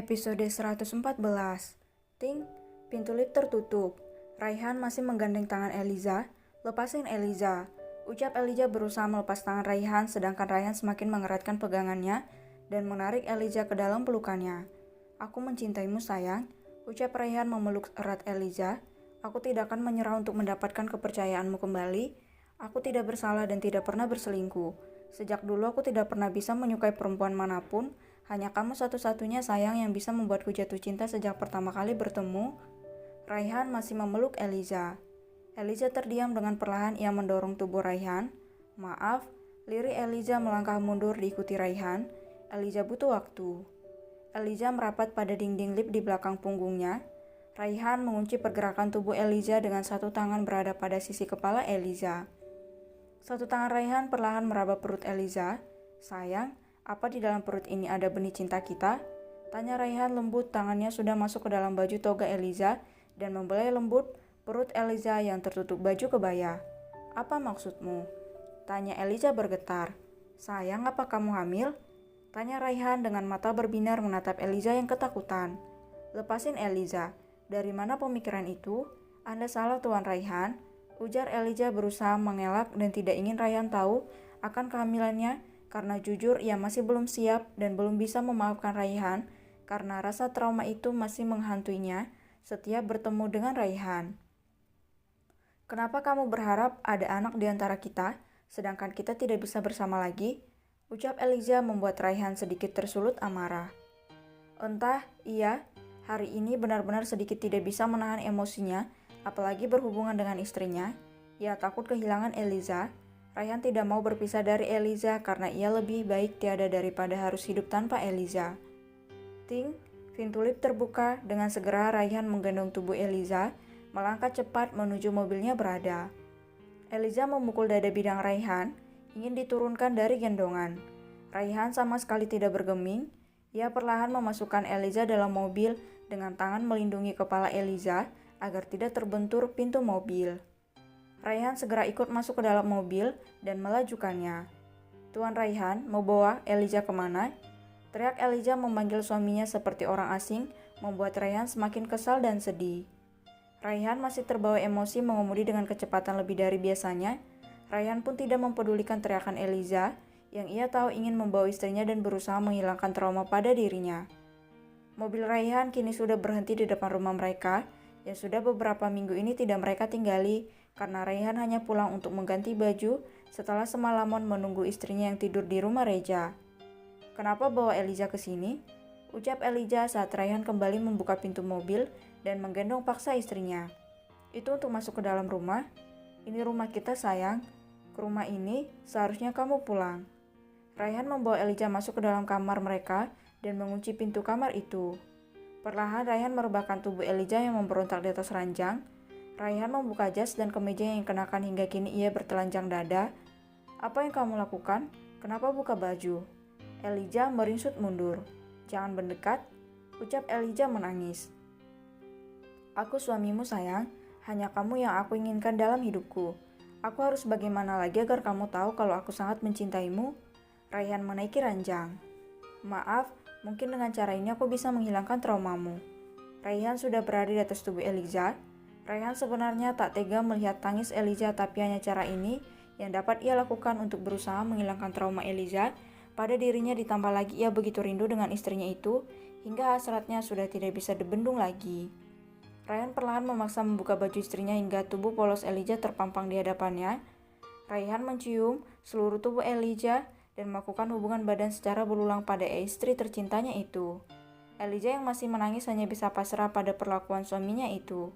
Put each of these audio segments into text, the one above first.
Episode 114. Ting, pintu lift tertutup. Raihan masih menggandeng tangan Eliza. Lepasin Eliza. Ucap Eliza berusaha melepas tangan Raihan, sedangkan Raihan semakin mengeratkan pegangannya dan menarik Eliza ke dalam pelukannya. Aku mencintaimu sayang. Ucap Raihan memeluk erat Eliza. Aku tidak akan menyerah untuk mendapatkan kepercayaanmu kembali. Aku tidak bersalah dan tidak pernah berselingkuh. Sejak dulu aku tidak pernah bisa menyukai perempuan manapun. Hanya kamu satu-satunya sayang yang bisa membuatku jatuh cinta sejak pertama kali bertemu. Raihan masih memeluk Eliza. Eliza terdiam dengan perlahan ia mendorong tubuh Raihan. Maaf, lirik Eliza melangkah mundur diikuti Raihan. Eliza butuh waktu. Eliza merapat pada dinding lift di belakang punggungnya. Raihan mengunci pergerakan tubuh Eliza dengan satu tangan berada pada sisi kepala Eliza. Satu tangan Raihan perlahan meraba perut Eliza. Sayang, apa di dalam perut ini ada benih cinta kita? Tanya Raihan lembut. Tangannya sudah masuk ke dalam baju toga Eliza dan membelai lembut perut Eliza yang tertutup baju kebaya. Apa maksudmu? Tanya Eliza bergetar. Sayang, apa kamu hamil? Tanya Raihan dengan mata berbinar menatap Eliza yang ketakutan. Lepasin Eliza. Dari mana pemikiran itu? Anda salah Tuan Raihan. Ujar Eliza berusaha mengelak dan tidak ingin Raihan tahu akan kehamilannya. Karena jujur ia masih belum siap dan belum bisa memaafkan Raihan karena rasa trauma itu masih menghantuinya setiap bertemu dengan Raihan. Kenapa kamu berharap ada anak di antara kita, sedangkan kita tidak bisa bersama lagi? Ucap Eliza membuat Raihan sedikit tersulut amarah. Entah, iya, hari ini benar-benar sedikit tidak bisa menahan emosinya, apalagi berhubungan dengan istrinya. Ia takut kehilangan Eliza. Raihan tidak mau berpisah dari Eliza karena ia lebih baik tiada daripada harus hidup tanpa Eliza. Ting, pintu lift terbuka. Dengan segera Raihan menggendong tubuh Eliza, melangkah cepat menuju mobilnya berada. Eliza memukul dada bidang Raihan, ingin diturunkan dari gendongan. Raihan sama sekali tidak bergeming. Ia perlahan memasukkan Eliza dalam mobil dengan tangan melindungi kepala Eliza agar tidak terbentur pintu mobil. Raihan segera ikut masuk ke dalam mobil dan melajukannya. Tuan Raihan, mau bawa Eliza kemana? Teriak Eliza memanggil suaminya seperti orang asing, membuat Raihan semakin kesal dan sedih. Raihan masih terbawa emosi mengemudi dengan kecepatan lebih dari biasanya. Raihan pun tidak mempedulikan teriakan Eliza, yang ia tahu ingin membawa istrinya dan berusaha menghilangkan trauma pada dirinya. Mobil Raihan kini sudah berhenti di depan rumah mereka, yang sudah beberapa minggu ini tidak mereka tinggali, karena Raihan hanya pulang untuk mengganti baju setelah semalaman menunggu istrinya yang tidur di rumah Reja. Kenapa bawa Eliza ke sini? Ucap Eliza saat Raihan kembali membuka pintu mobil dan menggendong paksa istrinya. Itu untuk masuk ke dalam rumah? Ini rumah kita sayang. Ke rumah ini seharusnya kamu pulang. Raihan membawa Eliza masuk ke dalam kamar mereka dan mengunci pintu kamar itu. Perlahan Raihan merebahkan tubuh Eliza yang memberontak di atas ranjang. Raihan membuka jas dan kemeja yang dikenakan hingga kini ia bertelanjang dada. Apa yang kamu lakukan? Kenapa buka baju? Eliza meringsut mundur. Jangan mendekat, ucap Eliza menangis. Aku suamimu sayang, hanya kamu yang aku inginkan dalam hidupku. Aku harus bagaimana lagi agar kamu tahu kalau aku sangat mencintaimu? Raihan menaiki ranjang. Maaf, mungkin dengan cara ini aku bisa menghilangkan traumamu. Raihan sudah berada di atas tubuh Eliza. Raihan sebenarnya tak tega melihat tangis Eliza, tapi hanya cara ini yang dapat ia lakukan untuk berusaha menghilangkan trauma Eliza pada dirinya, ditambah lagi ia begitu rindu dengan istrinya itu hingga hasratnya sudah tidak bisa dibendung lagi. Raihan perlahan memaksa membuka baju istrinya hingga tubuh polos Eliza terpampang di hadapannya. Raihan mencium seluruh tubuh Eliza dan melakukan hubungan badan secara berulang pada istri tercintanya itu. Eliza yang masih menangis hanya bisa pasrah pada perlakuan suaminya itu.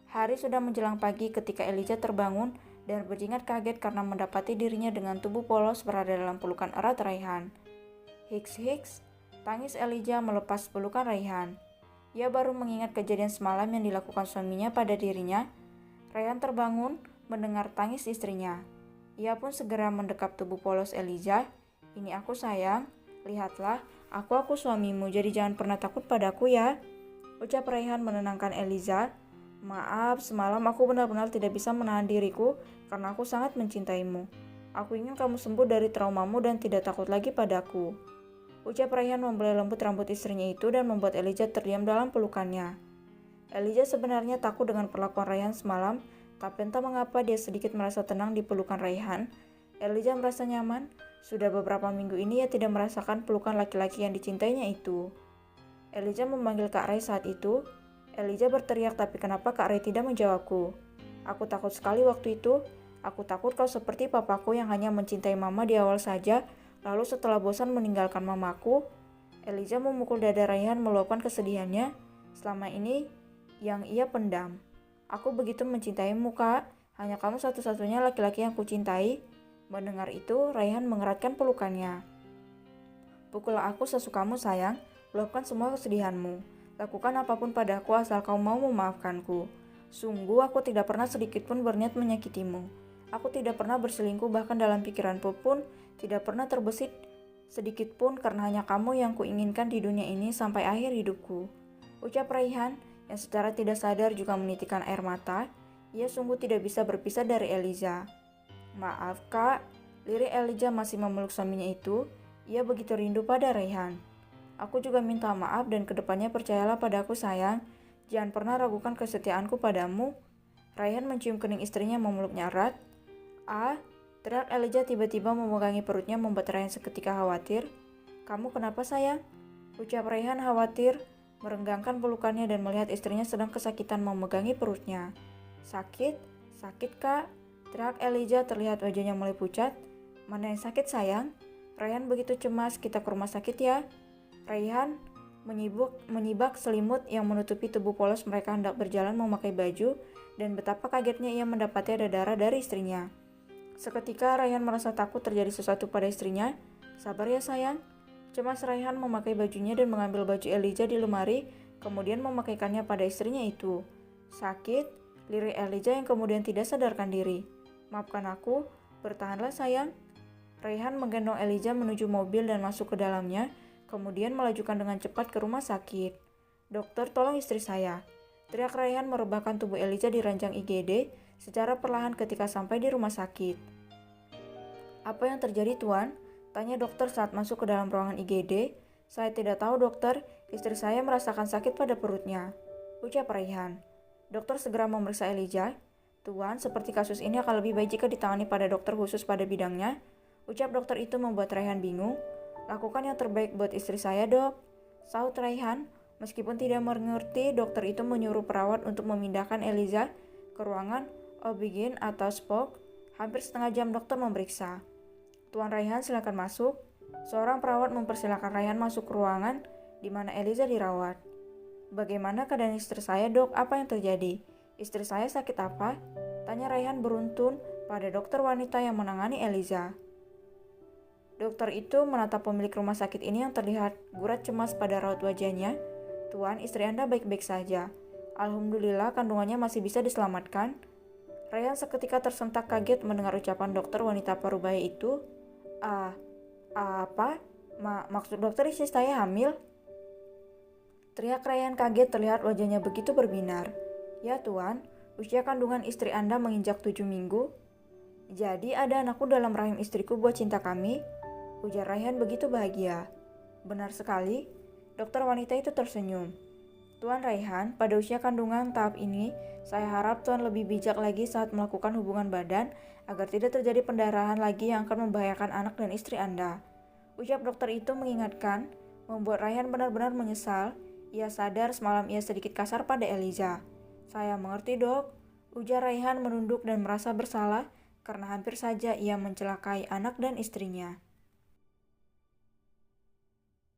Hari sudah menjelang pagi ketika Eliza terbangun dan berjingat kaget karena mendapati dirinya dengan tubuh polos berada dalam pelukan erat Raihan. Hiks, tangis Eliza melepas pelukan Raihan. Ia baru mengingat kejadian semalam yang dilakukan suaminya pada dirinya. Raihan terbangun mendengar tangis istrinya. Ia pun segera mendekap tubuh polos Eliza. Ini aku sayang, lihatlah, aku suamimu, jadi jangan pernah takut padaku ya. Ucap Raihan menenangkan Eliza. Maaf, semalam aku benar-benar tidak bisa menahan diriku karena aku sangat mencintaimu. Aku ingin kamu sembuh dari traumamu dan tidak takut lagi padaku. Ucap Raihan membelai lembut rambut istrinya itu dan membuat Elijah terdiam dalam pelukannya. Elijah sebenarnya takut dengan perlakuan Raihan semalam, tapi entah mengapa dia sedikit merasa tenang di pelukan Raihan. Elijah merasa nyaman. Sudah beberapa minggu ini ia tidak merasakan pelukan laki-laki yang dicintainya itu. Elijah memanggil Kak Ray saat itu. Elijah berteriak, tapi kenapa Kak Ray tidak menjawabku? Aku takut sekali waktu itu. Aku takut kau seperti papaku yang hanya mencintai mama di awal saja, lalu setelah bosan meninggalkan mamaku. Elijah memukul dada Raihan meluapkan kesedihannya selama ini yang ia pendam. Aku begitu mencintaimu, Kak. Hanya kamu satu-satunya laki-laki yang kucintai. Mendengar itu, Raihan mengeratkan pelukannya. Pukullah aku sesukamu, sayang. Luapkan semua kesedihanmu. Lakukan apapun padaku asal kau mau memaafkanku. Sungguh aku tidak pernah sedikit pun berniat menyakitimu. Aku tidak pernah berselingkuh, bahkan dalam pikiranku pun tidak pernah terbesit sedikit pun, karena hanya kamu yang kuinginkan di dunia ini sampai akhir hidupku. Ucap Raihan yang secara tidak sadar juga menitikkan air mata. Ia sungguh tidak bisa berpisah dari Elijah. Maaf, Kak. Lirik Elijah masih memeluk suaminya itu. Ia begitu rindu pada Raihan. Aku juga minta maaf dan kedepannya percayalah padaku, sayang. Jangan pernah ragukan kesetiaanku padamu. Raihan mencium kening istrinya memeluknya erat. Teriak Elijah tiba-tiba memegangi perutnya membuat Raihan seketika khawatir. Kamu kenapa, sayang? Ucap Raihan khawatir, merenggangkan pelukannya dan melihat istrinya sedang kesakitan memegangi perutnya. Sakit? Sakit, Kak? Teriak Elijah, terlihat wajahnya mulai pucat. Mana yang sakit, sayang? Raihan begitu cemas, kita ke rumah sakit ya. Raihan menyibak selimut yang menutupi tubuh polos mereka hendak berjalan memakai baju, dan betapa kagetnya ia mendapati ada darah dari istrinya. Seketika Raihan merasa takut terjadi sesuatu pada istrinya. Sabar ya, sayang. Cemas Raihan memakai bajunya dan mengambil baju Elijah di lemari, kemudian memakaikannya pada istrinya itu. Sakit? Lirik Elijah yang kemudian tidak sadarkan diri. Maafkan aku, bertahanlah, sayang. Raihan menggendong Elijah menuju mobil dan masuk ke dalamnya, kemudian melajukan dengan cepat ke rumah sakit. Dokter, tolong istri saya. Teriak Raihan merebahkan tubuh Elijah di ranjang IGD secara perlahan ketika sampai di rumah sakit. Apa yang terjadi, Tuan? Tanya dokter saat masuk ke dalam ruangan IGD. Saya tidak tahu, dokter. Istri saya merasakan sakit pada perutnya. Ucap Raihan. Dokter segera memeriksa Elijah. Tuan, seperti kasus ini akan lebih baik jika ditangani pada dokter khusus pada bidangnya. Ucap dokter itu membuat Raihan bingung. Lakukan yang terbaik buat istri saya, dok. Sahut Raihan. Meskipun tidak mengerti, dokter itu menyuruh perawat untuk memindahkan Elijah ke ruangan OB/GYN atau SPOK. Hampir setengah jam dokter memeriksa. Tuan Raihan, silakan masuk. Seorang perawat mempersilakan Raihan masuk ke ruangan di mana Elijah dirawat. Bagaimana keadaan istri saya, dok? Apa yang terjadi? Istri saya sakit apa? Tanya Raihan beruntun pada dokter wanita yang menangani Elijah. Dokter itu menatap pemilik rumah sakit ini yang terlihat gurat cemas pada raut wajahnya. Tuan, istri Anda baik-baik saja. Alhamdulillah kandungannya masih bisa diselamatkan. Raihan seketika tersentak kaget mendengar ucapan dokter wanita parubaya itu. Apa? Maksud dokter istri saya hamil? Teriak Raihan kaget, terlihat wajahnya begitu berbinar. Ya, Tuan, usia kandungan istri Anda menginjak 7 minggu. Jadi ada anakku dalam rahim istriku buat cinta kami? Ujar Raihan begitu bahagia. Benar sekali. Dokter wanita itu tersenyum. Tuan Raihan, pada usia kandungan tahap ini, saya harap Tuan lebih bijak lagi saat melakukan hubungan badan agar tidak terjadi pendarahan lagi yang akan membahayakan anak dan istri Anda. Ucap dokter itu mengingatkan, membuat Raihan benar-benar menyesal. Ia sadar semalam ia sedikit kasar pada Elijah. Saya mengerti, dok. Ujar Raihan menunduk dan merasa bersalah karena hampir saja ia mencelakai anak dan istrinya.